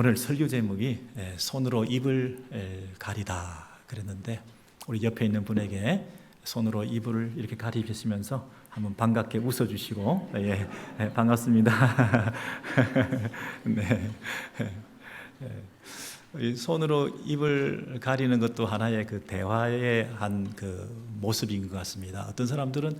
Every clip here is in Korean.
오늘 설교 제목이 손으로 입을 가리다 그랬는데, 우리 옆에 있는 분에게 손으로 입을 이렇게 가리시면서 한번 반갑게 웃어주시고, 반갑습니다. 네. 이 손으로 입을 가리는 것도 하나의 그 대화의 한 그 모습인 것 같습니다. 어떤 사람들은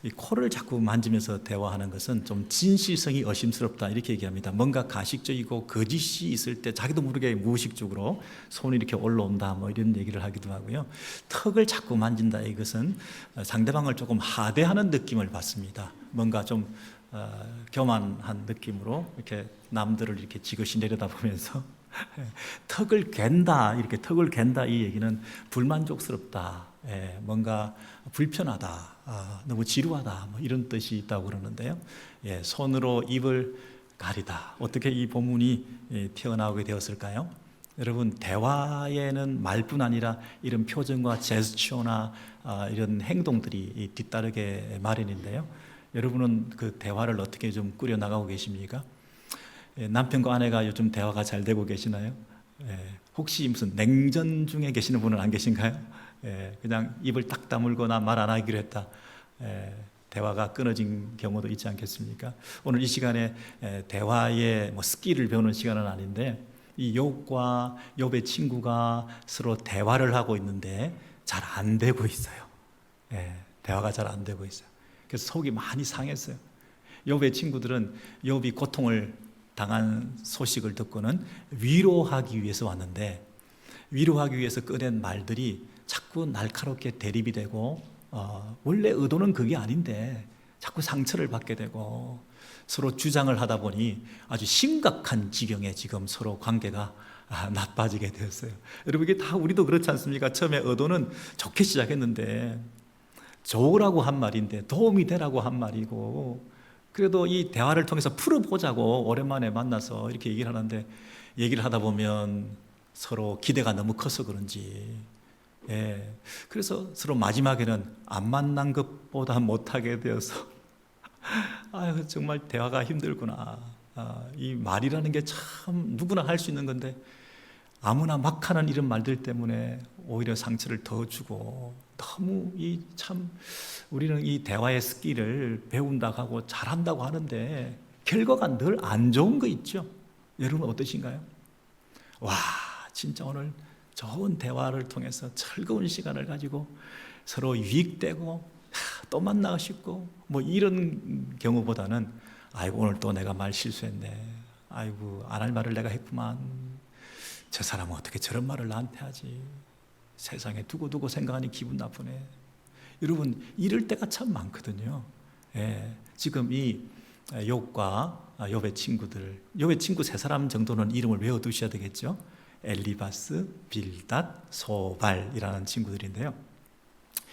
이 코를 자꾸 만지면서 대화하는 것은 좀 진실성이 의심스럽다 이렇게 얘기합니다. 뭔가 가식적이고 거짓이 있을 때 자기도 모르게 무의식적으로 손이 이렇게 올라온다 뭐 이런 얘기를 하기도 하고요. 턱을 자꾸 만진다, 이것은 상대방을 조금 하대하는 느낌을 받습니다. 뭔가 좀 교만한 느낌으로 이렇게 남들을 이렇게 지그시 내려다보면서 턱을 갠다, 이렇게 턱을 갠다, 이 얘기는 불만족스럽다, 뭔가 불편하다, 너무 지루하다, 뭐 이런 뜻이 있다고 그러는데요. 손으로 입을 가리다, 어떻게 이 본문이 튀어나오게 되었을까요? 여러분, 대화에는 말뿐 아니라 이런 표정과 제스처나 이런 행동들이 뒤따르게 마련인데요. 여러분은 그 대화를 어떻게 좀 꾸려나가고 계십니까? 남편과 아내가 요즘 대화가 잘 되고 계시나요? 혹시 무슨 냉전 중에 계시는 분은 안 계신가요? 그냥 입을 딱 다물거나 말 안 하기로 했다, 대화가 끊어진 경우도 있지 않겠습니까? 오늘 이 시간에 대화의 스킬을 배우는 시간은 아닌데, 이 욥과 욥의 친구가 서로 대화를 하고 있는데 잘 안 되고 있어요. 대화가 잘 안 되고 있어요. 그래서 속이 많이 상했어요. 욥의 친구들은 욥이 고통을 당한 소식을 듣고는 위로하기 위해서 왔는데, 위로하기 위해서 꺼낸 말들이 자꾸 날카롭게 대립이 되고, 원래 의도는 그게 아닌데 자꾸 상처를 받게 되고, 서로 주장을 하다 보니 아주 심각한 지경에 지금 서로 관계가 나빠지게 되었어요. 여러분, 이게 다 우리도 그렇지 않습니까? 처음에 의도는 좋게 시작했는데, 좋으라고 한 말인데 도움이 되라고 한 말이고, 그래도 이 대화를 통해서 풀어보자고 오랜만에 만나서 이렇게 얘기를 하는데, 얘기를 하다 보면 서로 기대가 너무 커서 그런지, 그래서 서로 마지막에는 안 만난 것보다 못하게 되어서 아유, 정말 대화가 힘들구나. 이 말이라는 게 참 누구나 할 수 있는 건데, 아무나 막 하는 이런 말들 때문에 오히려 상처를 더 주고, 너무 우리는 이 대화의 스킬을 배운다고 하고 잘한다고 하는데 결과가 늘 안 좋은 거 있죠. 여러분 어떠신가요? 와, 진짜 오늘 좋은 대화를 통해서 즐거운 시간을 가지고 서로 유익되고 또 만나고 싶고 뭐 이런 경우보다는, 아이고 오늘 또 내가 말 실수했네, 아이고 안 할 말을 내가 했구만, 저 사람은 어떻게 저런 말을 나한테 하지, 세상에 두고두고 생각하니 기분 나쁘네. 여러분, 이럴 때가 참 많거든요. 지금 이 욥과 욥의 친구들, 욥의 친구 세 사람 정도는 이름을 외워두셔야 되겠죠. 엘리바스, 빌닷, 소발이라는 친구들인데요.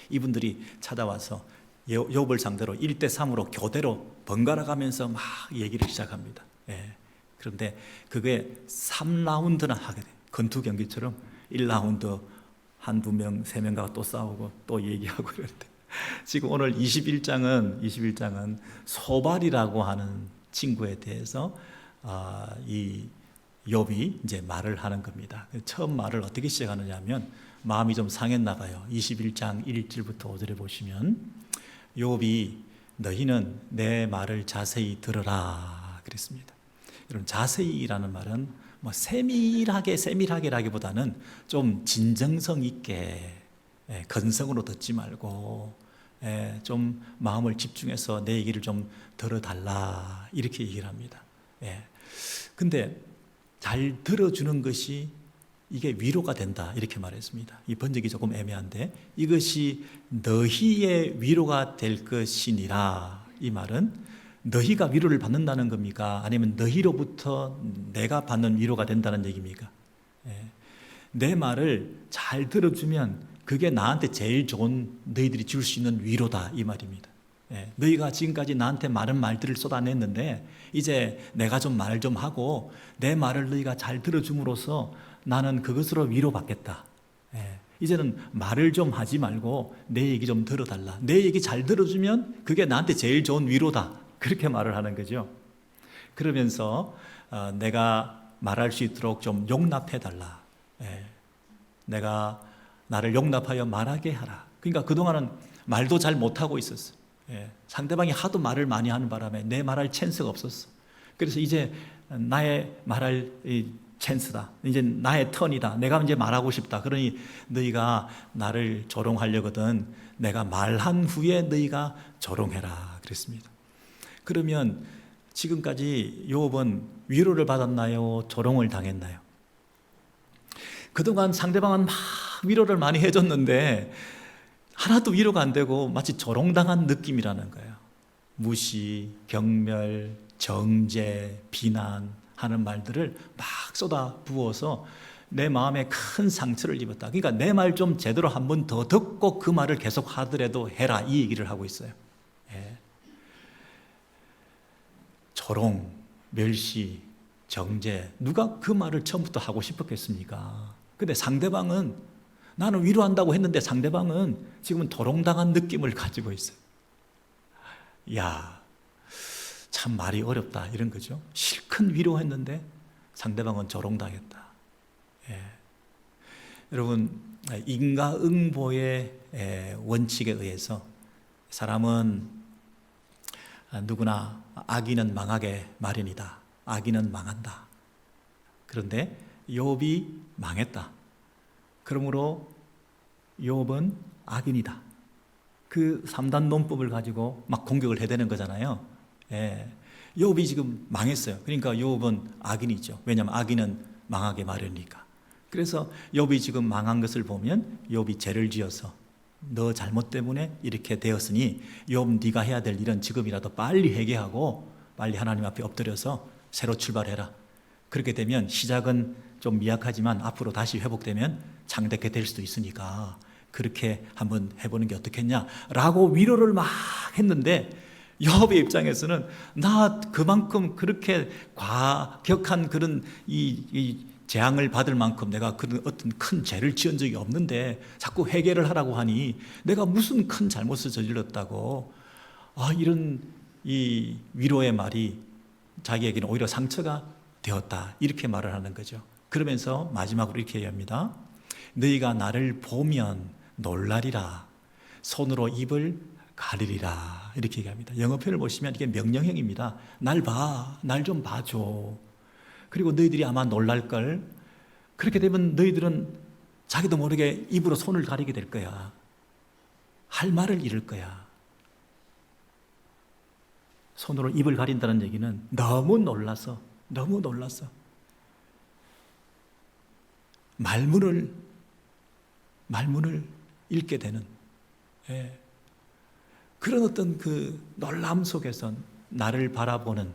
이분들이 찾아와서 욥을 상대로 1대3으로 교대로 번갈아 가면서 막 얘기를 시작합니다. 그런데 그게 3라운드나 하게 돼요. 권투 경기처럼 1라운드 한두 명, 세 명과 또 싸우고 또 얘기하고 그러는데, 지금 오늘 21장은 소발이라고 하는 친구에 대해서 이 욥이 이제 말을 하는 겁니다. 처음 말을 어떻게 시작하느냐 하면, 마음이 좀 상했나 봐요. 21장 1절부터 5절에 보시면, 욥이 너희는 내 말을 자세히 들으라 그랬습니다. 여러분, 자세히라는 말은 세밀하게라기보다는 좀 진정성 있게, 건성으로 듣지 말고 좀 마음을 집중해서 내 얘기를 좀 들어달라, 이렇게 얘기를 합니다. 근데 잘 들어주는 것이 이게 위로가 된다, 이렇게 말했습니다. 이 번역이 조금 애매한데, 이것이 너희의 위로가 될 것이니라, 이 말은 너희가 위로를 받는다는 겁니까? 아니면 너희로부터 내가 받는 위로가 된다는 얘기입니까? 내 말을 잘 들어주면 그게 나한테 제일 좋은, 너희들이 줄 수 있는 위로다, 이 말입니다. 너희가 지금까지 나한테 많은 말들을 쏟아냈는데, 이제 내가 좀 말 좀 하고 내 말을 너희가 잘 들어줌으로써 나는 그것으로 위로받겠다. 이제는 말을 좀 하지 말고 내 얘기 좀 들어달라. 내 얘기 잘 들어주면 그게 나한테 제일 좋은 위로다, 그렇게 말을 하는 거죠. 그러면서 내가 말할 수 있도록 좀 용납해 달라. 예. 내가 나를 용납하여 말하게 하라. 그러니까 그동안은 말도 잘 못하고 있었어. 예. 상대방이 하도 말을 많이 하는 바람에 내 말할 찬스가 없었어. 그래서 이제 나의 말할 이 찬스다. 이제 나의 턴이다. 내가 이제 말하고 싶다. 그러니 너희가 나를 조롱하려거든 내가 말한 후에 너희가 조롱해라. 그랬습니다. 그러면 지금까지 욥은 위로를 받았나요? 조롱을 당했나요? 그동안 상대방은 막 위로를 많이 해줬는데 하나도 위로가 안 되고 마치 조롱당한 느낌이라는 거예요. 무시, 경멸, 정죄, 비난하는 말들을 막 쏟아 부어서 내 마음에 큰 상처를 입었다. 그러니까 내 말 좀 제대로 한 번 더 듣고 그 말을 계속 하더라도 해라, 이 얘기를 하고 있어요. 예. 조롱, 멸시, 정죄, 누가 그 말을 처음부터 하고 싶었겠습니까? 근데 상대방은, 나는 위로한다고 했는데 상대방은 지금은 도롱당한 느낌을 가지고 있어요. 야, 참 말이 어렵다, 이런 거죠. 실컷 위로했는데 상대방은 조롱당했다. 예. 여러분, 인과응보의 원칙에 의해서 사람은 누구나 악인은 망하게 마련이다. 악인은 망한다. 그런데 욥이 망했다. 그러므로 욥은 악인이다. 그 3단 논법을 가지고 막 공격을 해대는 거잖아요. 예. 욥이 지금 망했어요. 그러니까 욥은 악인이죠. 왜냐하면 악인은 망하게 마련이니까. 그래서 욥이 지금 망한 것을 보면 욥이 죄를 지어서 너 잘못 때문에 이렇게 되었으니 욥 네가 해야 될 일은 지금이라도 빨리 회개하고 빨리 하나님 앞에 엎드려서 새로 출발해라. 그렇게 되면 시작은 좀 미약하지만 앞으로 다시 회복되면 창대케 될 수도 있으니까 그렇게 한번 해보는 게 어떻겠냐라고 위로를 막 했는데 욥의 입장에서는 나 그만큼 그렇게 과격한 그런 이 재앙을 받을 만큼 내가 그런 어떤 큰 죄를 지은 적이 없는데 자꾸 회개를 하라고 하니 내가 무슨 큰 잘못을 저질렀다고 이런 이 위로의 말이 자기에게는 오히려 상처가 되었다, 이렇게 말을 하는 거죠. 그러면서 마지막으로 이렇게 얘기합니다. 너희가 나를 보면 놀라리라. 손으로 입을 가리리라. 이렇게 얘기합니다. 영어 표현을 보시면 이게 명령형입니다. 날 봐. 날 좀 봐줘. 그리고 너희들이 아마 놀랄걸. 그렇게 되면 너희들은 자기도 모르게 입으로 손을 가리게 될 거야. 할 말을 잃을 거야. 손으로 입을 가린다는 얘기는 너무 놀라서 말문을 잃게 되는, 예. 그런 어떤 그 놀람 속에서 나를 바라보는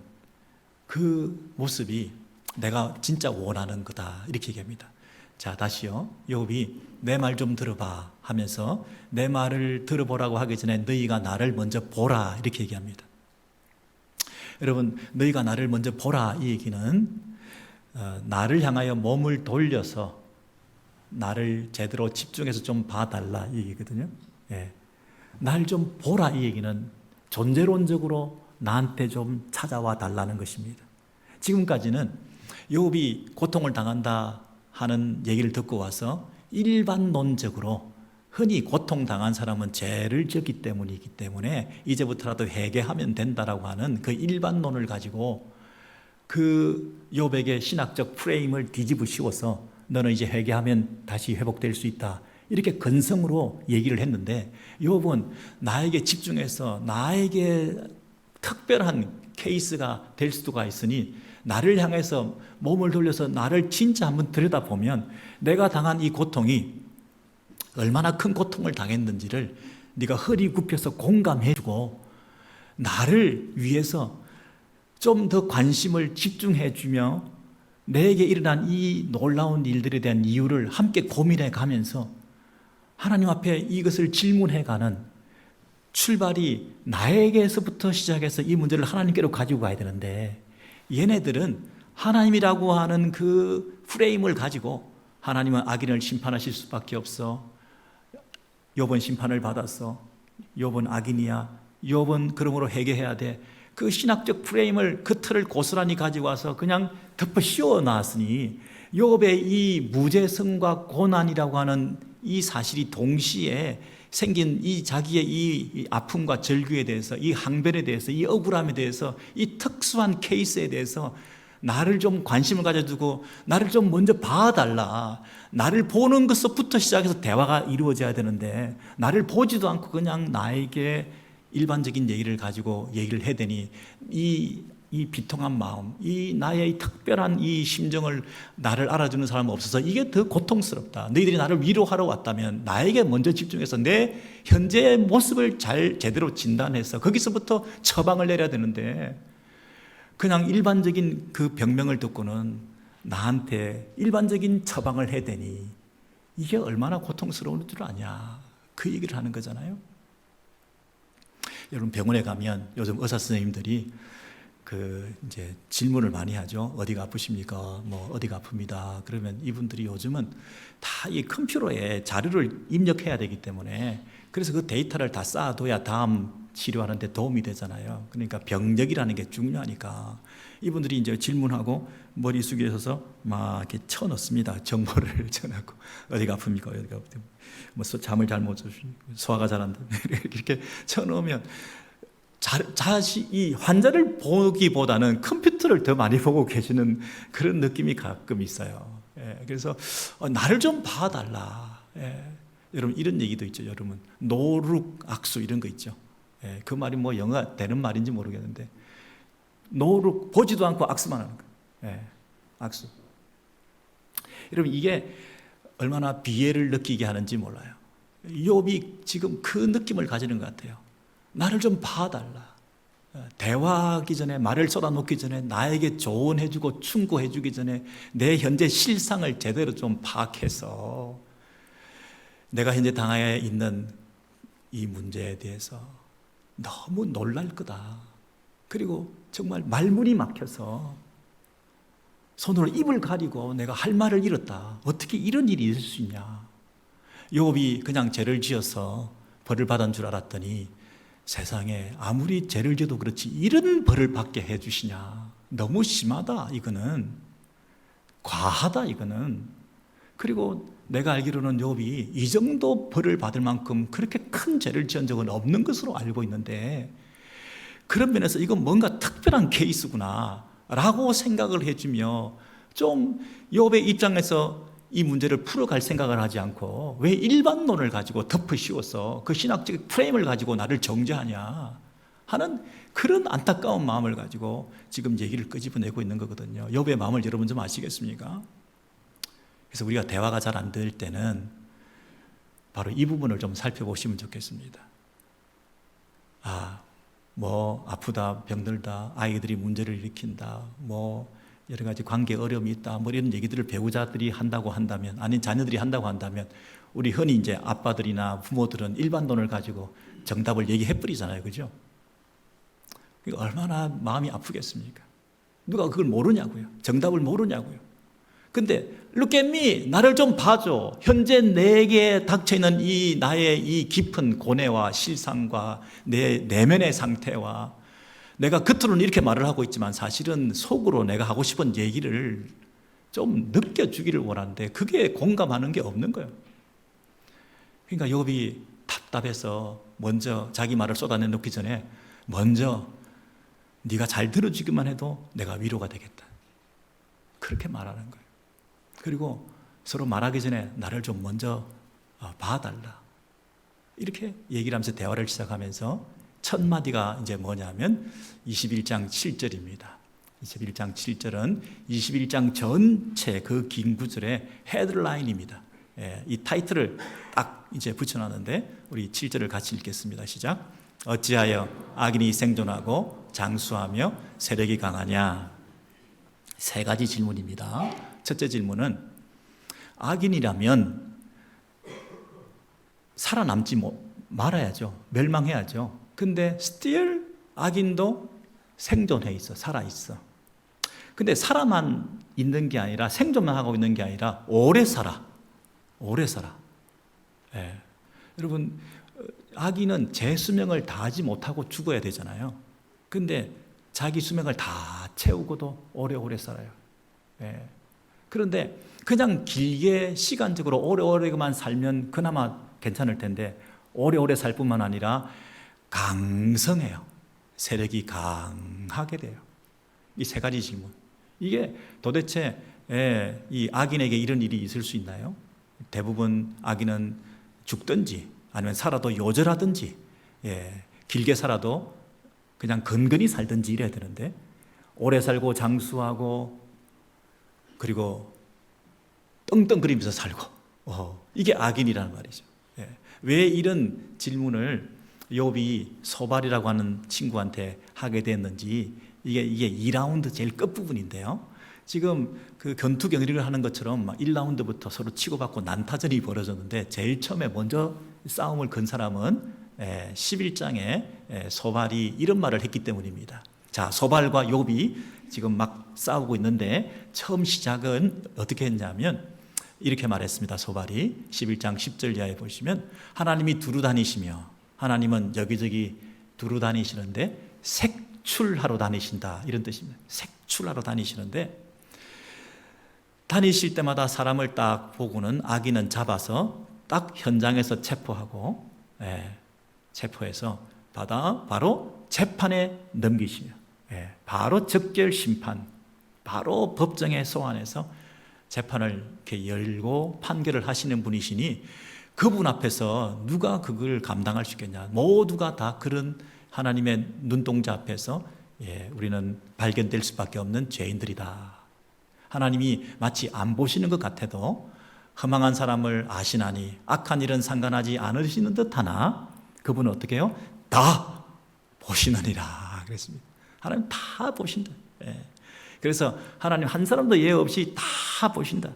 그 모습이 내가 진짜 원하는 거다, 이렇게 얘기합니다. 자, 다시요. 욥이 내 말 좀 들어봐 하면서 내 말을 들어보라고 하기 전에 너희가 나를 먼저 보라, 이렇게 얘기합니다. 여러분, 너희가 나를 먼저 보라, 이 얘기는 나를 향하여 몸을 돌려서 나를 제대로 집중해서 좀 봐달라, 이 얘기거든요. 예. 날 좀 보라, 이 얘기는 존재론적으로 나한테 좀 찾아와 달라는 것입니다. 지금까지는 욥이 고통을 당한다 하는 얘기를 듣고 와서 일반론적으로 흔히 고통당한 사람은 죄를 지었기 때문이기 때문에 이제부터라도 회개하면 된다라고 하는 그 일반론을 가지고 그 욥에게 신학적 프레임을 뒤집어 씌워서 너는 이제 회개하면 다시 회복될 수 있다, 이렇게 근성으로 얘기를 했는데 욥은 나에게 집중해서 나에게 특별한 케이스가 될 수가 있으니 나를 향해서 몸을 돌려서 나를 진짜 한번 들여다보면 내가 당한 이 고통이 얼마나 큰 고통을 당했는지를 네가 허리 굽혀서 공감해주고 나를 위해서 좀 더 관심을 집중해주며 내게 일어난 이 놀라운 일들에 대한 이유를 함께 고민해 가면서 하나님 앞에 이것을 질문해가는 출발이 나에게서부터 시작해서 이 문제를 하나님께로 가지고 가야 되는데 얘네들은 하나님이라고 하는 그 프레임을 가지고 하나님은 악인을 심판하실 수밖에 없어. 욥은 심판을 받았어. 욥은 악인이야. 욥은 그러므로 회개해야 돼. 그 신학적 프레임을 그 틀을 고스란히 가지고 와서 그냥 덮어 씌워 놨으니 욥의 이 무죄성과 고난이라고 하는 이 사실이 동시에 생긴 이 자기의 이 아픔과 절규에 대해서, 이 항변에 대해서, 이 억울함에 대해서, 이 특수한 케이스에 대해서 나를 좀 관심을 가져두고 나를 좀 먼저 봐달라. 나를 보는 것부터 시작해서 대화가 이루어져야 되는데 나를 보지도 않고 그냥 나에게 일반적인 얘기를 가지고 얘기를 해대니 이 비통한 마음, 이 나의 특별한 이 심정을 나를 알아주는 사람은 없어서 이게 더 고통스럽다. 너희들이 나를 위로하러 왔다면 나에게 먼저 집중해서 내 현재의 모습을 잘 제대로 진단해서 거기서부터 처방을 내려야 되는데 그냥 일반적인 그 병명을 듣고는 나한테 일반적인 처방을 해대니 이게 얼마나 고통스러운 줄 아냐. 그 얘기를 하는 거잖아요. 여러분 병원에 가면 요즘 의사 선생님들이 이제 질문을 많이 하죠. 어디가 아프십니까? 뭐 어디가 아픕니다. 그러면 이분들이 요즘은 다 이 컴퓨터에 자료를 입력해야 되기 때문에 그래서 그 데이터를 다 쌓아둬야 다음 치료하는 데 도움이 되잖아요. 그러니까 병력이라는 게 중요하니까 이분들이 이제 질문하고 머리 숙여서 막 이렇게 쳐넣습니다. 정보를 쳐넣고 어디가 아픕니까? 어디가 아픕니까? 뭐 잠을 잘못 주시고 소화가 잘 안 된다. 이렇게 쳐넣으면 이 환자를 보기보다는 컴퓨터를 더 많이 보고 계시는 그런 느낌이 가끔 있어요. 그래서 나를 좀 봐달라. 여러분 이런 얘기도 있죠. 여러분 노룩악수 이런 거 있죠. 그 말이 뭐 영어가 되는 말인지 모르겠는데 노룩 보지도 않고 악수만 하는 거예요. 악수. 여러분 이게 얼마나 비애를 느끼게 하는지 몰라요. 욥이 지금 그 느낌을 가지는 것 같아요. 나를 좀 봐달라. 대화하기 전에 말을 쏟아놓기 전에 나에게 조언해주고 충고해주기 전에 내 현재 실상을 제대로 좀 파악해서 내가 현재 당하에 있는 이 문제에 대해서 너무 놀랄 거다. 그리고 정말 말문이 막혀서 손으로 입을 가리고 내가 할 말을 잃었다. 어떻게 이런 일이 있을 수 있냐. 욥이 그냥 죄를 지어서 벌을 받은 줄 알았더니 세상에 아무리 죄를 지어도 그렇지 이런 벌을 받게 해주시냐. 너무 심하다. 이거는 과하다. 이거는. 그리고 내가 알기로는 욥이 이 정도 벌을 받을 만큼 그렇게 큰 죄를 지은 적은 없는 것으로 알고 있는데 그런 면에서 이건 뭔가 특별한 케이스구나 라고 생각을 해주며 좀 욥의 입장에서 이 문제를 풀어갈 생각을 하지 않고 왜 일반론을 가지고 덮어 씌워서 그 신학적 프레임을 가지고 나를 정죄하냐 하는 그런 안타까운 마음을 가지고 지금 얘기를 끄집어내고 있는 거거든요. 욥의 마음을 여러분 좀 아시겠습니까? 그래서 우리가 대화가 잘 안 될 때는 바로 이 부분을 좀 살펴보시면 좋겠습니다. 뭐 아프다, 병들다, 아이들이 문제를 일으킨다, 뭐 여러 가지 관계 어려움이 있다, 뭐 이런 얘기들을 배우자들이 한다고 한다면, 아닌 자녀들이 한다고 한다면, 우리 흔히 이제 아빠들이나 부모들은 일반론을 가지고 정답을 얘기해 버리잖아요, 그죠? 얼마나 마음이 아프겠습니까? 누가 그걸 모르냐고요? 정답을 모르냐고요? 근데 look at me, 나를 좀 봐줘. 현재 내게 닥쳐있는 이 나의 이 깊은 고뇌와 실상과 내 내면의 상태와 내가 겉으로는 이렇게 말을 하고 있지만 사실은 속으로 내가 하고 싶은 얘기를 좀 느껴주기를 원하는데 그게 공감하는 게 없는 거예요. 그러니까 욥이 답답해서 먼저 자기 말을 쏟아내놓기 전에 먼저 네가 잘 들어주기만 해도 내가 위로가 되겠다. 그렇게 말하는 거예요. 그리고 서로 말하기 전에 나를 좀 먼저 봐달라. 이렇게 얘기를 하면서 대화를 시작하면서 첫 마디가 이제 뭐냐면 21장 7절입니다. 21장 7절은 21장 전체 그 긴 구절의 헤드라인입니다. 이 타이틀을 딱 이제 붙여놨는데 우리 7절을 같이 읽겠습니다. 시작. 어찌하여 악인이 생존하고 장수하며 세력이 강하냐? 세 가지 질문입니다. 첫째 질문은 악인이라면 살아남지 말아야죠. 멸망해야죠. 근데 still 악인도 생존해 있어. 살아 있어. 근데 살아만 있는 게 아니라 생존만 하고 있는 게 아니라 오래 살아. 오래 살아. 여러분 악인은 제 수명을 다하지 못하고 죽어야 되잖아요. 근데 자기 수명을 다 채우고도 오래오래 살아요. 예. 그런데 그냥 길게 시간적으로 오래오래만 살면 그나마 괜찮을 텐데 오래오래 살 뿐만 아니라 강성해요. 세력이 강하게 돼요. 이 세 가지 질문. 이게 도대체 이 악인에게 이런 일이 있을 수 있나요? 대부분 악인은 죽든지 아니면 살아도 요절하든지 길게 살아도 그냥 근근히 살든지 이래야 되는데 오래 살고 장수하고 그리고 떵떵거리면서 살고 이게 악인이라는 말이죠. 왜 이런 질문을 욥이 소발이라고 하는 친구한테 하게 됐는지 이게 2라운드 제일 끝부분인데요. 지금 그 견투 경기를 하는 것처럼 1라운드부터 서로 치고받고 난타전이 벌어졌는데 제일 처음에 먼저 싸움을 건 사람은 11장에 소발이 이런 말을 했기 때문입니다. 자, 소발과 욥이 지금 막 싸우고 있는데 처음 시작은 어떻게 했냐면 이렇게 말했습니다. 소발이 11장 10절 이하에 보시면 하나님이 두루 다니시며 하나님은 여기저기 두루 다니시는데 색출하러 다니신다 이런 뜻입니다. 색출하러 다니시는데 다니실 때마다 사람을 딱 보고는 악인은 잡아서 딱 현장에서 체포하고 체포해서 바로 재판에 넘기시며 바로 적결 심판 바로 법정에 소환해서 재판을 이렇게 열고 판결을 하시는 분이시니 그분 앞에서 누가 그걸 감당할 수 있겠냐. 모두가 다 그런 하나님의 눈동자 앞에서 우리는 발견될 수밖에 없는 죄인들이다. 하나님이 마치 안 보시는 것 같아도 허망한 사람을 아시나니 악한 일은 상관하지 않으시는 듯하나 그분은 어떻게 해요? 다 보시느니라 그랬습니다. 하나님 다 보신다. 그래서 하나님 한 사람도 예외 없이 다 보신다.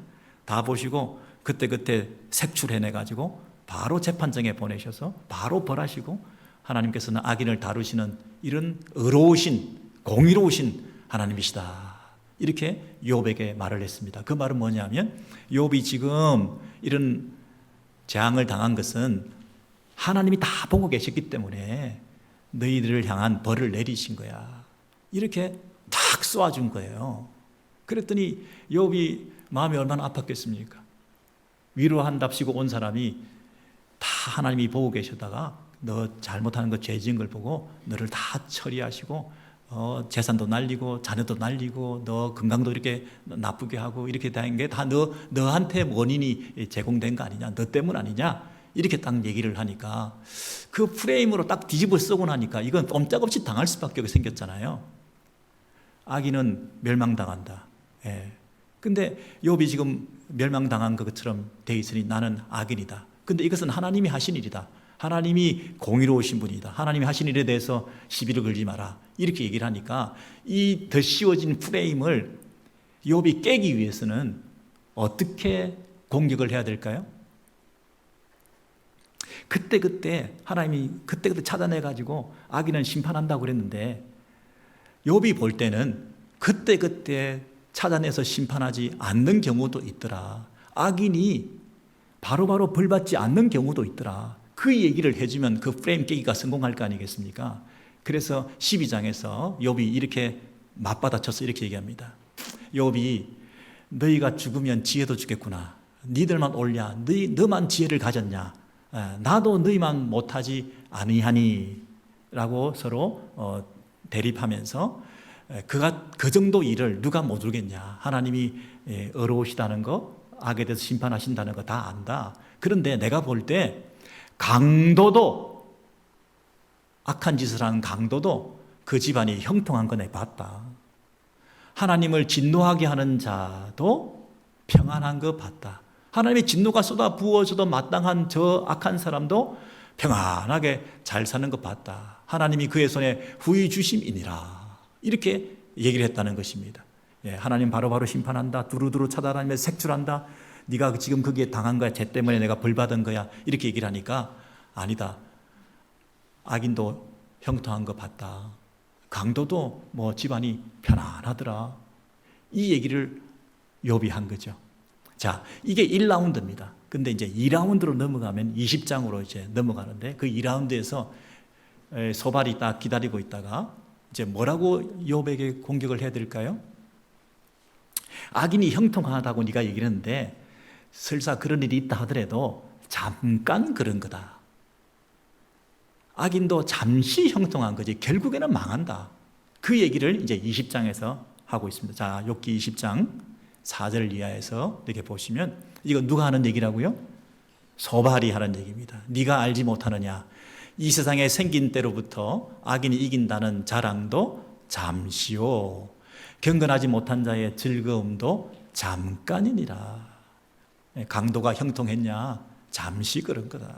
다 보시고 그때 색출해내가지고 바로 재판정에 보내셔서 바로 벌하시고 하나님께서는 악인을 다루시는 이런 의로우신 공의로우신 하나님이시다. 이렇게 욥에게 말을 했습니다. 그 말은 뭐냐면 욥이 지금 이런 재앙을 당한 것은 하나님이 다 보고 계셨기 때문에 너희들을 향한 벌을 내리신 거야. 이렇게 탁 쏘아준 거예요. 그랬더니 욥이 마음이 얼마나 아팠겠습니까? 위로한답시고 온 사람이 다 하나님이 보고 계시다가 너 잘못하는 거 죄 지은 걸 보고 너를 다 처리하시고 재산도 날리고 자녀도 날리고 너 건강도 이렇게 나쁘게 하고 이렇게 된 게 다 너한테 원인이 제공된 거 아니냐, 너 때문 아니냐 이렇게 딱 얘기를 하니까 그 프레임으로 딱 뒤집어 쓰고 나니까 이건 꼼짝없이 당할 수밖에 생겼잖아요. 악인은 멸망당한다. 근데 욥이 지금 멸망당한 것처럼 돼 있으니 나는 악인이다. 근데 이것은 하나님이 하신 일이다. 하나님이 공의로우신 분이다. 하나님이 하신 일에 대해서 시비를 걸지 마라. 이렇게 얘기를 하니까 이 더 씌워진 프레임을 욥이 깨기 위해서는 어떻게 공격을 해야 될까요? 그때 하나님이 그때 찾아내가지고 악인은 심판한다고 그랬는데 욥이 볼 때는 그때 찾아내서 심판하지 않는 경우도 있더라. 악인이 바로바로 벌받지 않는 경우도 있더라. 그 얘기를 해주면 그 프레임 깨기가 성공할 거 아니겠습니까? 그래서 12장에서 욥이 이렇게 맞받아쳐서 이렇게 얘기합니다. 욥이 너희가 죽으면 지혜도 죽겠구나. 니들만 옳냐? 너만 지혜를 가졌냐? 나도 너희만 못하지 아니하니 라고 서로 대립하면서 그 정도 일을 누가 못 울겠냐. 하나님이 어려우시다는 거, 악에 대해서 심판하신다는 거 다 안다. 그런데 내가 볼 때 강도도 악한 짓을 하는 강도도 그 집안이 형통한 거 내가 봤다. 하나님을 진노하게 하는 자도 평안한 거 봤다. 하나님의 진노가 쏟아 부어져도 마땅한 저 악한 사람도 평안하게 잘 사는 거 봤다. 하나님이 그의 손에 후히 주심이니라. 이렇게 얘기를 했다는 것입니다. 하나님 바로바로 심판한다. 두루두루 찾아다니면서 색출한다. 네가 지금 거기에 당한 거야. 죄 때문에 내가 벌 받은 거야. 이렇게 얘기를 하니까 아니다. 악인도 형통한 거 봤다. 강도도 뭐 집안이 편안하더라. 이 얘기를 욥이 한 거죠. 자, 이게 1라운드입니다. 근데 이제 2라운드로 넘어가면 20장으로 이제 넘어가는데 그 2라운드에서 소발이 딱 기다리고 있다가 이제 뭐라고 욥에게 공격을 해야 될까요? 악인이 형통하다고 네가 얘기를 했는데 설사 그런 일이 있다 하더라도 잠깐 그런 거다. 악인도 잠시 형통한 거지 결국에는 망한다. 그 얘기를 이제 20장에서 하고 있습니다. 자, 욥기 20장 4절 이하에서 이렇게 보시면 이거 누가 하는 얘기라고요? 소발이 하는 얘기입니다. 네가 알지 못하느냐? 이 세상에 생긴 때로부터 악인이 이긴다는 자랑도 잠시요. 경건하지 못한 자의 즐거움도 잠깐이니라. 강도가 형통했냐? 잠시 그런 거다.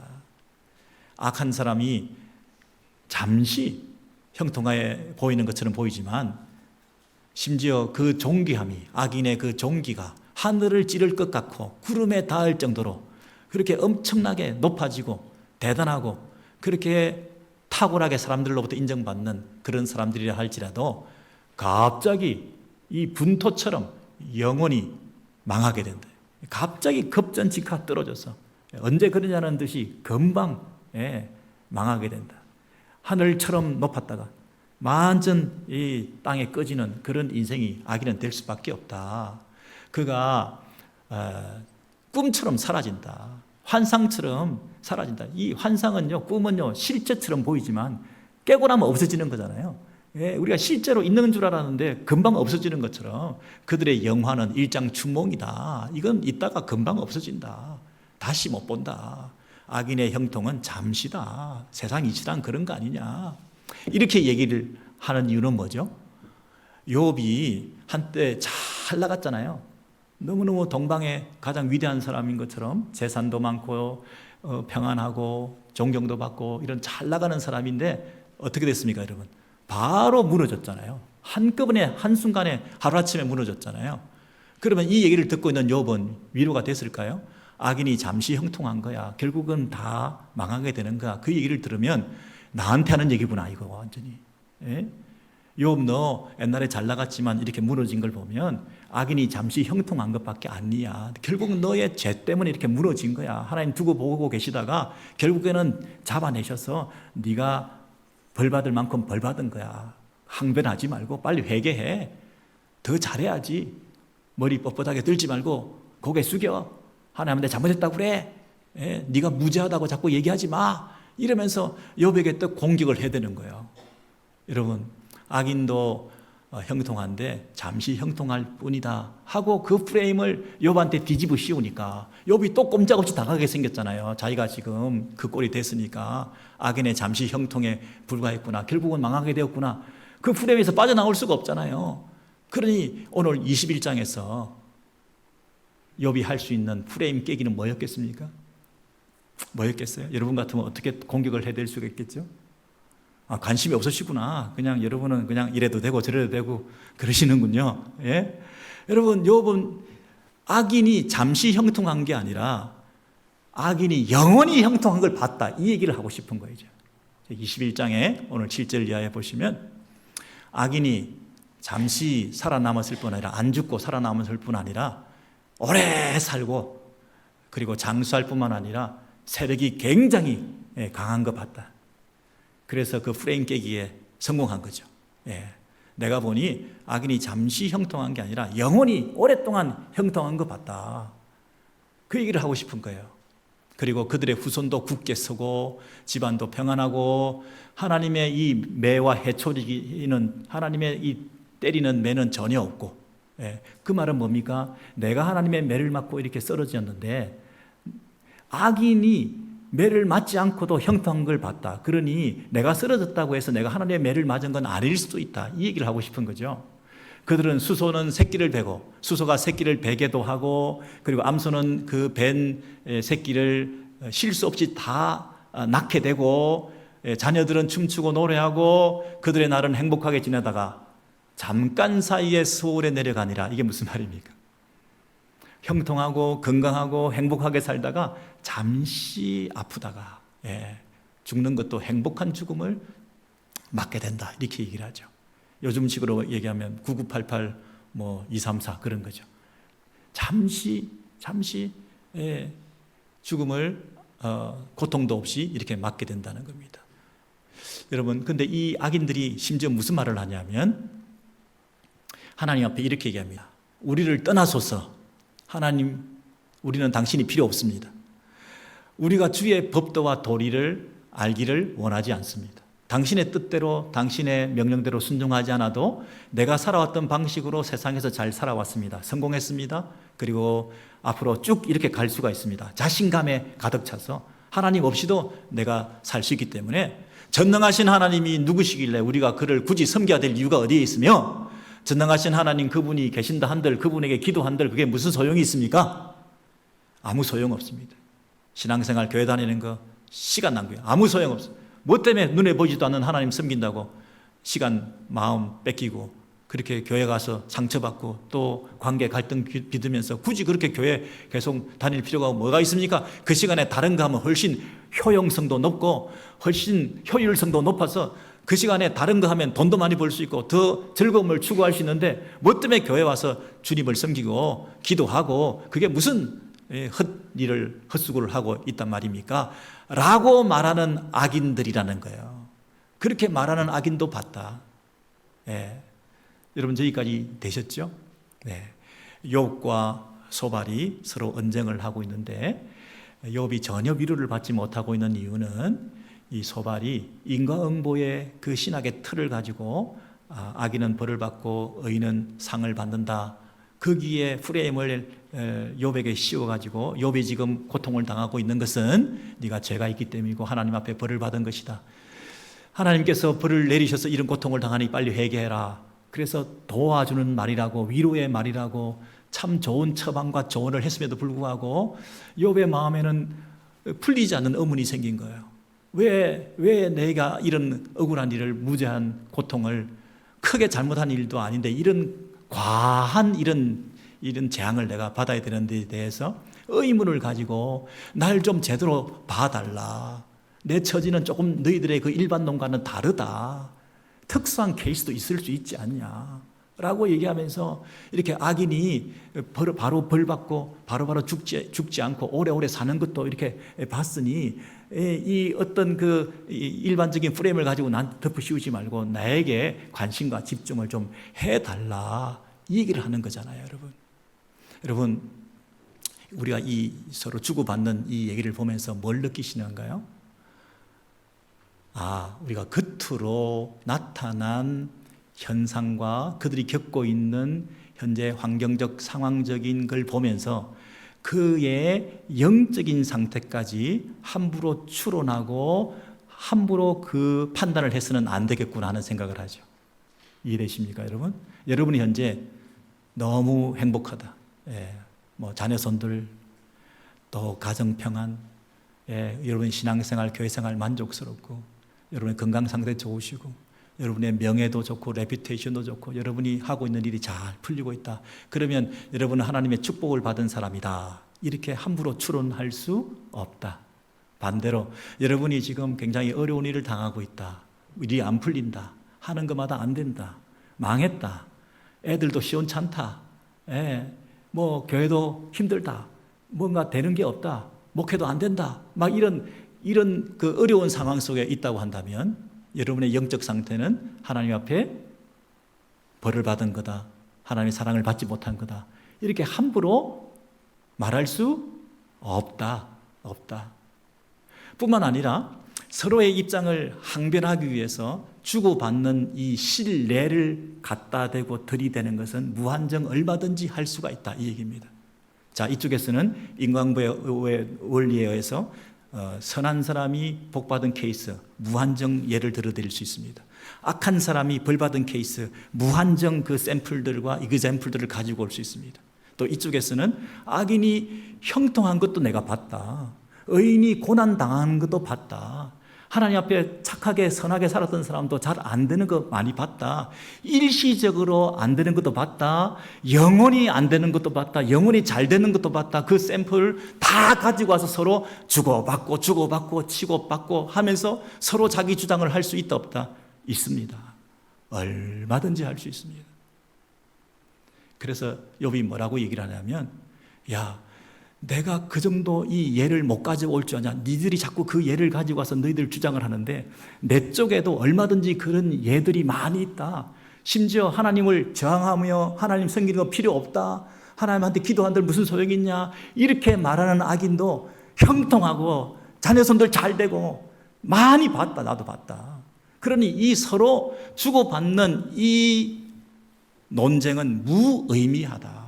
악한 사람이 잠시 형통해 보이는 것처럼 보이지만 심지어 그 존귀함이 악인의 그 존귀가 하늘을 찌를 것 같고 구름에 닿을 정도로 그렇게 엄청나게 높아지고 대단하고 그렇게 탁월하게 사람들로부터 인정받는 그런 사람들이라 할지라도 갑자기 이 분토처럼 영원히 망하게 된다. 갑자기 급전직하 떨어져서 언제 그러냐는 듯이 금방 망하게 된다. 하늘처럼 높았다가 완전 이 땅에 꺼지는 그런 인생이 악인은 될 수밖에 없다. 그가 꿈처럼 사라진다. 환상처럼 사라진다. 이 환상은요, 꿈은요, 실제처럼 보이지만 깨고 나면 없어지는 거잖아요. 우리가 실제로 있는 줄 알았는데 금방 없어지는 것처럼 그들의 영화는 일장춘몽이다. 이건 있다가 금방 없어진다. 다시 못 본다. 악인의 형통은 잠시다. 세상 이치란 그런 거 아니냐. 이렇게 얘기를 하는 이유는 뭐죠? 욥이 한때 잘 나갔잖아요. 너무너무 동방의 가장 위대한 사람인 것처럼 재산도 많고 평안하고 존경도 받고 이런 잘 나가는 사람인데 어떻게 됐습니까, 여러분? 바로 무너졌잖아요. 한꺼번에 한순간에 하루아침에 무너졌잖아요. 그러면 이 얘기를 듣고 있는 욥은 위로가 됐을까요? 악인이 잠시 형통한 거야. 결국은 다 망하게 되는 거야. 그 얘기를 들으면 나한테 하는 얘기구나, 이거 완전히. 욥 너 옛날에 잘 나갔지만 이렇게 무너진 걸 보면 악인이 잠시 형통한 것밖에 아니야. 결국은 너의 죄 때문에 이렇게 무너진 거야. 하나님 두고 보고 계시다가 결국에는 잡아내셔서 네가 벌 받을 만큼 벌 받은 거야. 항변하지 말고 빨리 회개해. 더 잘해야지. 머리 뻣뻣하게 들지 말고 고개 숙여. 하나님한테 잘못했다고 그래. 네가 무죄하다고 자꾸 얘기하지 마. 이러면서 욥에게 또 공격을 해야 되는 거예요. 여러분, 악인도 형통한데 잠시 형통할 뿐이다 하고 그 프레임을 욥한테 뒤집어 씌우니까 욥이 또 꼼짝없이 당하게 생겼잖아요. 자기가 지금 그 꼴이 됐으니까 악인의 잠시 형통에 불과했구나. 결국은 망하게 되었구나. 그 프레임에서 빠져나올 수가 없잖아요. 그러니 오늘 21장에서 욥이 할 수 있는 프레임 깨기는 뭐였겠습니까? 뭐였겠어요? 여러분 같으면 어떻게 공격을 해야 될 수가 있겠죠? 관심이 없으시구나. 그냥 여러분은 그냥 이래도 되고 저래도 되고 그러시는군요. 예? 여러분, 욥은 악인이 잠시 형통한 게 아니라 악인이 영원히 형통한 걸 봤다. 이 얘기를 하고 싶은 거예요. 21장에 오늘 7절 이하에 보시면 악인이 잠시 살아남았을 뿐 아니라 안 죽고 살아남았을 뿐 아니라 오래 살고 그리고 장수할 뿐만 아니라 세력이 굉장히 강한 거 봤다. 그래서 그 프레임 깨기에 성공한 거죠. 내가 보니 악인이 잠시 형통한 게 아니라 영원히 오랫동안 형통한 거 봤다. 그 얘기를 하고 싶은 거예요. 그리고 그들의 후손도 굳게 서고 집안도 평안하고 하나님의 이 매와 해초리기는 하나님의 이 때리는 매는 전혀 없고 그 말은 뭡니까? 내가 하나님의 매를 맞고 이렇게 쓰러졌는데 악인이 매를 맞지 않고도 형통한 걸 봤다. 그러니 내가 쓰러졌다고 해서 내가 하나님의 매를 맞은 건 아닐 수도 있다. 이 얘기를 하고 싶은 거죠. 그들은 수소는 새끼를 베고 수소가 새끼를 베게도 하고 그리고 암소는 그 벤 새끼를 쉴 수 없이 다 낳게 되고 자녀들은 춤추고 노래하고 그들의 날은 행복하게 지내다가 잠깐 사이에 소울에 내려가니라. 이게 무슨 말입니까? 형통하고 건강하고 행복하게 살다가 잠시 아프다가 죽는 것도 행복한 죽음을 맞게 된다. 이렇게 얘기를 하죠. 요즘식으로 얘기하면 9988 234 그런 거죠. 잠시 죽음을 고통도 없이 이렇게 맞게 된다는 겁니다. 여러분, 근데 이 악인들이 심지어 무슨 말을 하냐면 하나님 앞에 이렇게 얘기합니다. 우리를 떠나소서. 하나님, 우리는 당신이 필요 없습니다. 우리가 주의 법도와 도리를 알기를 원하지 않습니다. 당신의 뜻대로, 당신의 명령대로 순종하지 않아도 내가 살아왔던 방식으로 세상에서 잘 살아왔습니다. 성공했습니다. 그리고 앞으로 쭉 이렇게 갈 수가 있습니다. 자신감에 가득 차서 하나님 없이도 내가 살 수 있기 때문에 전능하신 하나님이 누구시길래 우리가 그를 굳이 섬겨야 될 이유가 어디에 있으며, 전능하신 하나님 그분이 계신다 한들, 그분에게 기도한들 그게 무슨 소용이 있습니까? 아무 소용 없습니다. 신앙생활, 교회 다니는 거 시간 낭비야. 아무 소용 없어. 뭐 때문에 눈에 보이지도 않는 하나님 섬긴다고 시간, 마음 뺏기고 그렇게 교회 가서 상처받고 또 관계 갈등 빚으면서 굳이 그렇게 교회 계속 다닐 필요가 뭐가 있습니까? 그 시간에 다른 거 하면 훨씬 효용성도 높고 훨씬 효율성도 높아서 그 시간에 다른 거 하면 돈도 많이 벌 수 있고 더 즐거움을 추구할 수 있는데 뭐 때문에 교회 와서 주님을 섬기고 기도하고 그게 무슨 헛일을 헛수고를 하고 있단 말입니까? 라고 말하는 악인들이라는 거예요. 그렇게 말하는 악인도 봤다. 여러분 저기까지 되셨죠? 욥과 소발이 서로 언쟁을 하고 있는데 욥이 전혀 위로를 받지 못하고 있는 이유는 이 소발이 인과응보의 그 신학의 틀을 가지고 악인은 벌을 받고 의인은 상을 받는다. 거기에 프레임을 욥에게 씌워가지고 욥이 지금 고통을 당하고 있는 것은 네가 죄가 있기 때문이고 하나님 앞에 벌을 받은 것이다. 하나님께서 벌을 내리셔서 이런 고통을 당하니 빨리 회개해라. 그래서 도와주는 말이라고, 위로의 말이라고 참 좋은 처방과 조언을 했음에도 불구하고 욥의 마음에는 풀리지 않는 의문이 생긴 거예요. 왜 내가 이런 억울한 일을, 무죄한 고통을, 크게 잘못한 일도 아닌데 이런 과한 이런 재앙을 내가 받아야 되는 데 대해서 의문을 가지고 날 좀 제대로 봐달라. 내 처지는 조금 너희들의 그 일반 놈과는 다르다. 특수한 케이스도 있을 수 있지 않냐 라고 얘기하면서 이렇게 악인이 바로 벌받고 바로바로 죽지 않고 오래오래 사는 것도 이렇게 봤으니 이 어떤 그 일반적인 프레임을 가지고 난 덮으씌우지 말고 나에게 관심과 집중을 좀 해달라, 이 얘기를 하는 거잖아요. 여러분 우리가 이 서로 주고받는 이 얘기를 보면서 뭘 느끼시는가요? 우리가 겉으로 나타난 현상과 그들이 겪고 있는 현재 환경적, 상황적인 걸 보면서 그의 영적인 상태까지 함부로 추론하고 함부로 그 판단을 해서는 안 되겠구나 하는 생각을 하죠. 이해되십니까, 여러분? 여러분이 현재 너무 행복하다. 자녀손들, 또 가정평안, 여러분의 신앙생활, 교회생활 만족스럽고 여러분의 건강 상태 좋으시고 여러분의 명예도 좋고 레퓨테이션도 좋고 여러분이 하고 있는 일이 잘 풀리고 있다. 그러면 여러분은 하나님의 축복을 받은 사람이다. 이렇게 함부로 추론할 수 없다. 반대로 여러분이 지금 굉장히 어려운 일을 당하고 있다. 일이 안 풀린다. 하는 것마다 안 된다. 망했다. 애들도 시원찮다. 교회도 힘들다. 뭔가 되는 게 없다. 목회도 안 된다. 막 이런 그 어려운 상황 속에 있다고 한다면 여러분의 영적 상태는 하나님 앞에 벌을 받은 거다. 하나님의 사랑을 받지 못한 거다. 이렇게 함부로 말할 수 없다. 뿐만 아니라 서로의 입장을 항변하기 위해서 주고받는 이 신뢰를 갖다 대고 들이대는 것은 무한정 얼마든지 할 수가 있다. 이 얘기입니다. 자, 이쪽에서는 인과응보의 원리에 의해서 선한 사람이 복받은 케이스 무한정 예를 들어드릴 수 있습니다. 악한 사람이 벌받은 케이스 무한정 그 샘플들과 이그샘플들을 가지고 올 수 있습니다. 또 이쪽에서는 악인이 형통한 것도 내가 봤다. 의인이 고난당하는 것도 봤다. 하나님 앞에 착하게 선하게 살았던 사람도 잘 안 되는 거 많이 봤다. 일시적으로 안 되는 것도 봤다. 영원히 안 되는 것도 봤다. 영원히 잘 되는 것도 봤다. 그 샘플 다 가지고 와서 서로 주고받고 치고받고 하면서 서로 자기 주장을 할 수 있다 없다? 있습니다. 얼마든지 할 수 있습니다. 그래서 욥이 뭐라고 얘기를 하냐면, 야, 내가 그 정도 이 예를 못 가져올 줄 아냐. 니들이 자꾸 그 예를 가지고 와서 너희들 주장을 하는데 내 쪽에도 얼마든지 그런 예들이 많이 있다. 심지어 하나님을 저항하며 하나님 섬기는 거 필요 없다. 하나님한테 기도한들 무슨 소용이 있냐. 이렇게 말하는 악인도 형통하고 자녀손들 잘 되고 많이 봤다. 나도 봤다. 그러니 이 서로 주고받는 이 논쟁은 무의미하다.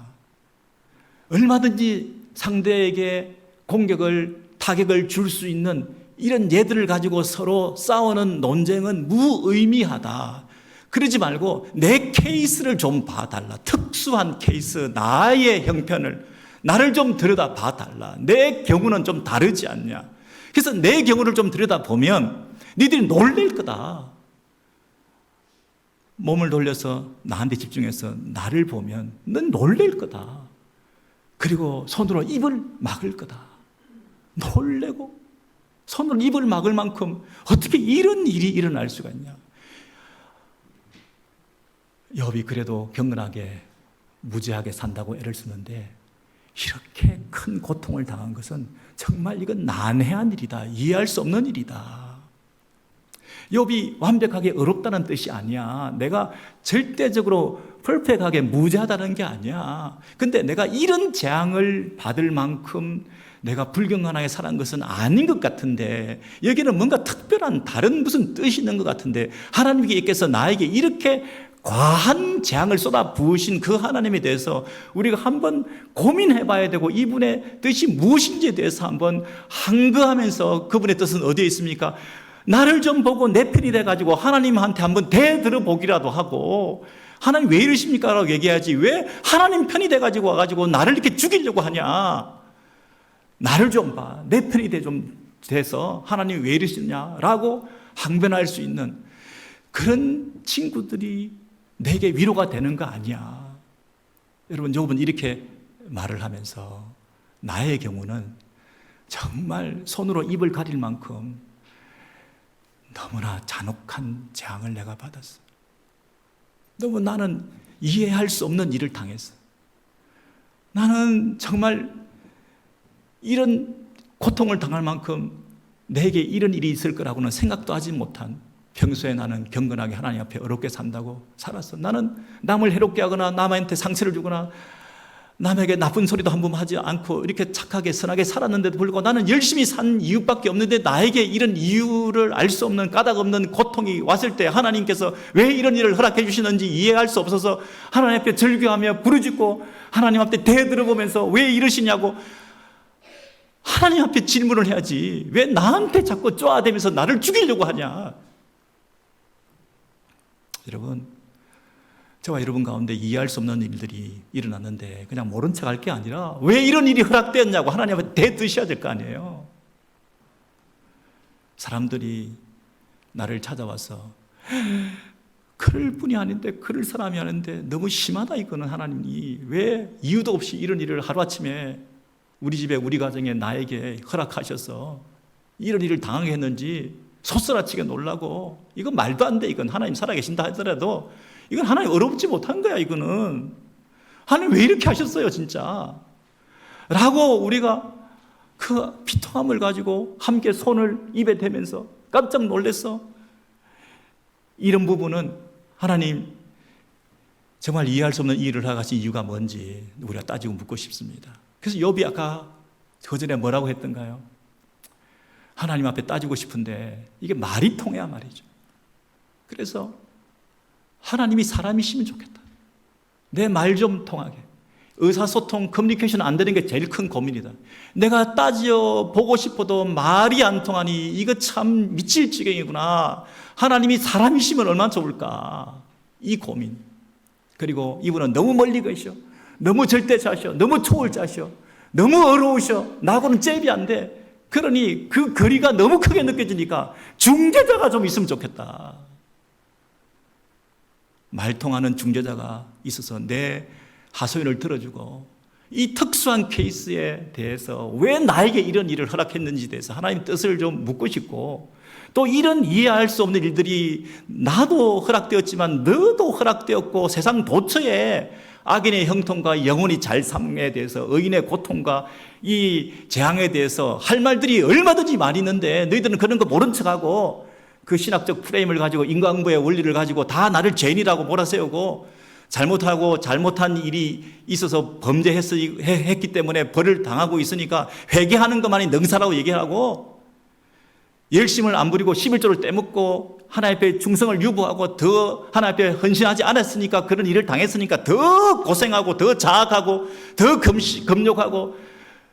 얼마든지 상대에게 공격을, 타격을 줄 수 있는 이런 예들을 가지고 서로 싸우는 논쟁은 무의미하다. 그러지 말고 내 케이스를 좀 봐달라. 특수한 케이스, 나의 형편을, 나를 좀 들여다 봐달라. 내 경우는 좀 다르지 않냐. 그래서 내 경우를 좀 들여다보면 니들이 놀랄 거다. 몸을 돌려서 나한테 집중해서 나를 보면 넌 놀랄 거다. 그리고 손으로 입을 막을 거다. 놀래고 손으로 입을 막을 만큼 어떻게 이런 일이 일어날 수가 있냐. 욥이 그래도 경건하게 무죄하게 산다고 애를 쓰는데 이렇게 큰 고통을 당한 것은 정말 이건 난해한 일이다. 이해할 수 없는 일이다. 욥이 완벽하게 의롭다는 뜻이 아니야. 내가 절대적으로 퍼펙트하게 무죄하다는 게 아니야. 근데 내가 이런 재앙을 받을 만큼 내가 불경건하게 살은 것은 아닌 것 같은데 여기는 뭔가 특별한 다른 무슨 뜻이 있는 것 같은데 하나님께서 나에게 이렇게 과한 재앙을 쏟아 부으신 그 하나님에 대해서 우리가 한번 고민해 봐야 되고 이분의 뜻이 무엇인지에 대해서 한번 항거하면서 그분의 뜻은 어디에 있습니까? 나를 좀 보고 내 편이 돼가지고 하나님한테 한번 대들어보기라도 하고 하나님 왜 이러십니까? 라고 얘기해야지 왜 하나님 편이 돼가지고 와가지고 나를 이렇게 죽이려고 하냐. 나를 좀 봐. 내 편이 돼서 하나님 왜 이러시냐? 라고 항변할 수 있는 그런 친구들이 내게 위로가 되는 거 아니야. 여러분, 욥은 이렇게 말을 하면서 나의 경우는 정말 손으로 입을 가릴 만큼 너무나 잔혹한 재앙을 내가 받았어. 너무 나는 이해할 수 없는 일을 당했어. 나는 정말 이런 고통을 당할 만큼 내게 이런 일이 있을 거라고는 생각도 하지 못한 평소에 나는 경건하게 하나님 앞에 어렵게 산다고 살았어. 나는 남을 해롭게 하거나 남한테 상처를 주거나 남에게 나쁜 소리도 한 번 하지 않고 이렇게 착하게 선하게 살았는데도 불구하고 나는 열심히 산 이유밖에 없는데 나에게 이런 이유를 알 수 없는 까닭 없는 고통이 왔을 때 하나님께서 왜 이런 일을 허락해 주시는지 이해할 수 없어서 하나님 앞에 절규하며 부르짖고 하나님 앞에 대들어보면서 왜 이러시냐고 하나님 앞에 질문을 해야지 왜 나한테 자꾸 쪼아대면서 나를 죽이려고 하냐. 여러분, 저와 여러분 가운데 이해할 수 없는 일들이 일어났는데 그냥 모른 척 할 게 아니라 왜 이런 일이 허락되었냐고 하나님 앞에 대드셔야 될 거 아니에요. 사람들이 나를 찾아와서 그럴 분이 아닌데 그럴 사람이 아닌데 너무 심하다 이거는 하나님이 왜 이유도 없이 이런 일을 하루아침에 우리 집에 우리 가정에 나에게 허락하셔서 이런 일을 당하게 했는지 소스라치게 놀라고 이건 말도 안 돼. 이건 하나님 살아계신다 하더라도 이건 하나님 어렵지 못한 거야. 이거는 하나님 왜 이렇게 하셨어요 진짜 라고 우리가 그 비통함을 가지고 함께 손을 입에 대면서 깜짝 놀랐어. 이런 부분은 하나님 정말 이해할 수 없는 일을 하신 이유가 뭔지 우리가 따지고 묻고 싶습니다. 그래서 욥이 아까 그 전에 뭐라고 했던가요? 하나님 앞에 따지고 싶은데 이게 말이 통해야 말이죠. 그래서 하나님이 사람이시면 좋겠다. 내 말 좀 통하게. 의사소통, 커뮤니케이션 안 되는 게 제일 큰 고민이다. 내가 따져 보고 싶어도 말이 안 통하니 이거 참 미칠 지경이구나. 하나님이 사람이시면 얼마나 좋을까. 이 고민. 그리고 이분은 너무 멀리 계셔. 너무 절대자셔. 너무 초월자셔. 너무 어려우셔. 나하고는 잽이 안 돼. 그러니 그 거리가 너무 크게 느껴지니까 중재자가 좀 있으면 좋겠다. 말 통하는 중재자가 있어서 내 하소연을 들어주고 이 특수한 케이스에 대해서 왜 나에게 이런 일을 허락했는지에 대해서 하나님 뜻을 좀 묻고 싶고 또 이런 이해할 수 없는 일들이 나도 허락되었지만 너도 허락되었고 세상 도처에 악인의 형통과 영원히 잘 삶에 대해서 의인의 고통과 이 재앙에 대해서 할 말들이 얼마든지 많이 있는데 너희들은 그런 거 모른 척하고 그 신학적 프레임을 가지고 인과응보의 원리를 가지고 다 나를 죄인이라고 몰아세우고 잘못하고 잘못한 일이 있어서 범죄했기 때문에 벌을 당하고 있으니까 회개하는 것만이 능사라고 얘기하고 열심을 안 부리고 11조를 떼먹고 하나님 앞에 중성을 유보하고 더 하나님 앞에 헌신하지 않았으니까 그런 일을 당했으니까 더 고생하고 더 자학하고 더 금욕하고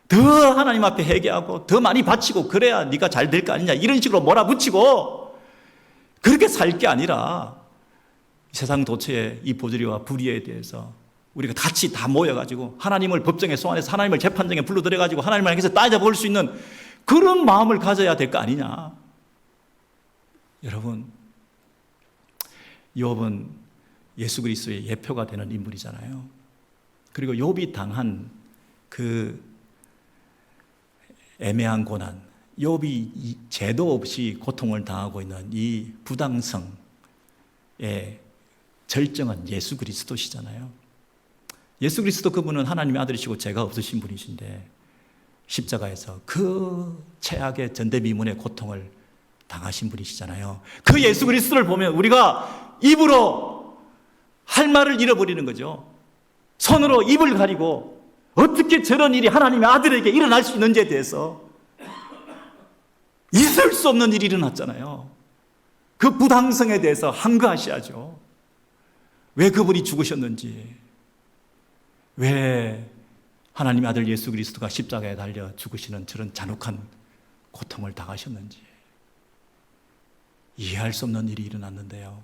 더 하나님 앞에 회개하고 더 많이 바치고 그래야 네가 잘 될 거 아니냐 이런 식으로 몰아붙이고 그렇게 살 게 아니라 세상 도처의 이 보조리와 불의에 대해서 우리가 같이 다 모여가지고 하나님을 법정에 소환해서 하나님을 재판정에 불러들여가지고 하나님을 향해서 따져볼 수 있는 그런 마음을 가져야 될 거 아니냐. 여러분, 욥은 예수 그리스도의 예표가 되는 인물이잖아요. 그리고 욥이 당한 그 애매한 고난, 욥이 죄도 없이 고통을 당하고 있는 이 부당성의 절정은 예수 그리스도시잖아요. 예수 그리스도 그분은 하나님의 아들이시고 죄가 없으신 분이신데 십자가에서 그 최악의 전대미문의 고통을 당하신 분이시잖아요. 그 예수 그리스도를 보면 우리가 입으로 할 말을 잃어버리는 거죠. 손으로 입을 가리고 어떻게 저런 일이 하나님의 아들에게 일어날 수 있는지에 대해서 있을 수 없는 일이 일어났잖아요. 그 부당성에 대해서 항거하셔야죠. 왜 그분이 죽으셨는지, 왜 하나님의 아들 예수 그리스도가 십자가에 달려 죽으시는 저런 잔혹한 고통을 당하셨는지 이해할 수 없는 일이 일어났는데요.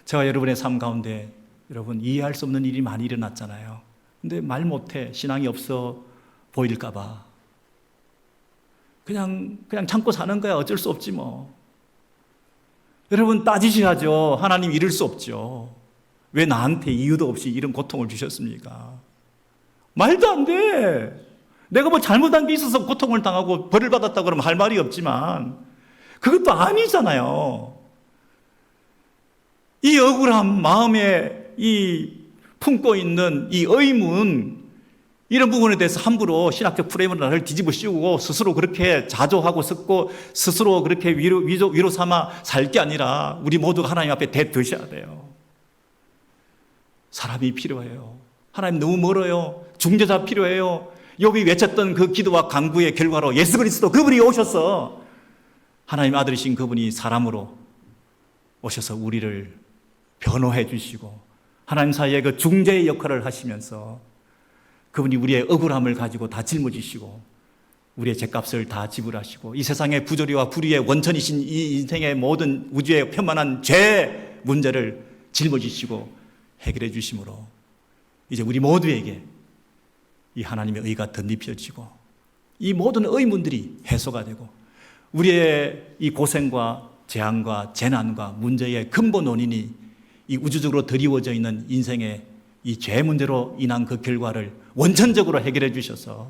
제가 여러분의 삶 가운데 여러분 이해할 수 없는 일이 많이 일어났잖아요. 근데 말 못해 신앙이 없어 보일까 봐 그냥 참고 사는 거야. 어쩔 수 없지 뭐. 여러분 따지셔야죠. 하나님 이럴 수 없죠. 왜 나한테 이유도 없이 이런 고통을 주셨습니까? 말도 안 돼. 내가 뭐 잘못한 게 있어서 고통을 당하고 벌을 받았다고 그러면 할 말이 없지만 그것도 아니잖아요. 이 억울함 마음에 이 품고 있는 이 의문 이런 부분에 대해서 함부로 신학적 프레임을 나를 뒤집어 씌우고 스스로 그렇게 자조하고 섞고 스스로 그렇게 위로 삼아 살 게 아니라 우리 모두가 하나님 앞에 대드셔야 돼요. 사람이 필요해요. 하나님 너무 멀어요. 중재자 필요해요. 욥이 외쳤던 그 기도와 간구의 결과로 예수 그리스도 그분이 오셔서 하나님 아들이신 그분이 사람으로 오셔서 우리를 변호해 주시고 하나님 사이에 그 중재의 역할을 하시면서 그분이 우리의 억울함을 가지고 다 짊어지시고 우리의 죗값을 다 지불하시고 이 세상의 부조리와 불의의 원천이신 이 인생의 모든 우주의 편만한 죄 문제를 짊어지시고 해결해 주심으로 이제 우리 모두에게 이 하나님의 의가 덧입혀지고 이 모든 의문들이 해소가 되고 우리의 이 고생과 재앙과 재난과 문제의 근본 원인이 이 우주적으로 드리워져 있는 인생의 이 죄 문제로 인한 그 결과를 원천적으로 해결해 주셔서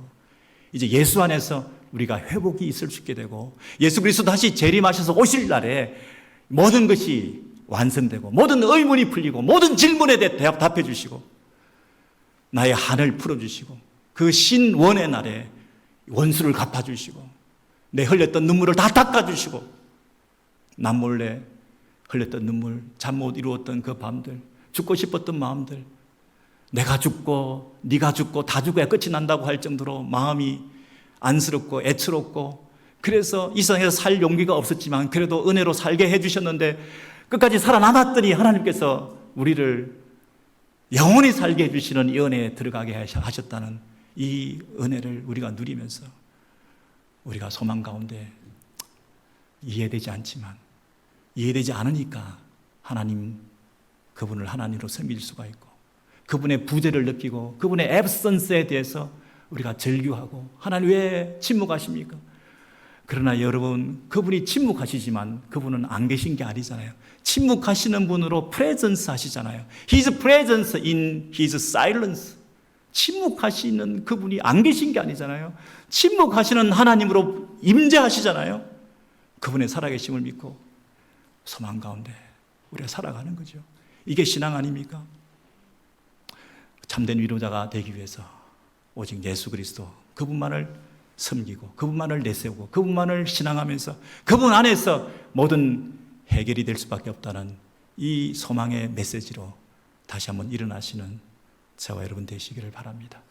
이제 예수 안에서 우리가 회복이 있을 수 있게 되고 예수 그리스도 다시 재림하셔서 오실 날에 모든 것이 완성되고 모든 의문이 풀리고 모든 질문에 대해 답해 주시고 나의 한을 풀어주시고 그 신원의 날에 원수를 갚아주시고 내 흘렸던 눈물을 다 닦아주시고 남몰래 흘렸던 눈물, 잠 못 이루었던 그 밤들, 죽고 싶었던 마음들 내가 죽고 네가 죽고 다 죽어야 끝이 난다고 할 정도로 마음이 안쓰럽고 애처롭고 그래서 이 세상에서 살 용기가 없었지만 그래도 은혜로 살게 해주셨는데 끝까지 살아남았더니 하나님께서 우리를 영원히 살게 해주시는 이 은혜에 들어가게 하셨다는 이 은혜를 우리가 누리면서 우리가 소망 가운데 이해되지 않지만 이해되지 않으니까 하나님 그분을 하나님으로 섬길 수가 있고 그분의 부재를 느끼고 그분의 앱선스에 대해서 우리가 절규하고 하나님 왜 침묵하십니까? 그러나 여러분 그분이 침묵하시지만 그분은 안 계신 게 아니잖아요. 침묵하시는 분으로 프레젠스 하시잖아요. His presence in His silence. 침묵하시는 그분이 안 계신 게 아니잖아요. 침묵하시는 하나님으로 임재하시잖아요. 그분의 살아계심을 믿고 소망 가운데 우리가 살아가는 거죠. 이게 신앙 아닙니까? 참된 위로자가 되기 위해서 오직 예수 그리스도 그분만을 섬기고 그분만을 내세우고 그분만을 신앙하면서 그분 안에서 모든 해결이 될 수밖에 없다는 이 소망의 메시지로 다시 한번 일어나시는 저와 여러분 되시기를 바랍니다.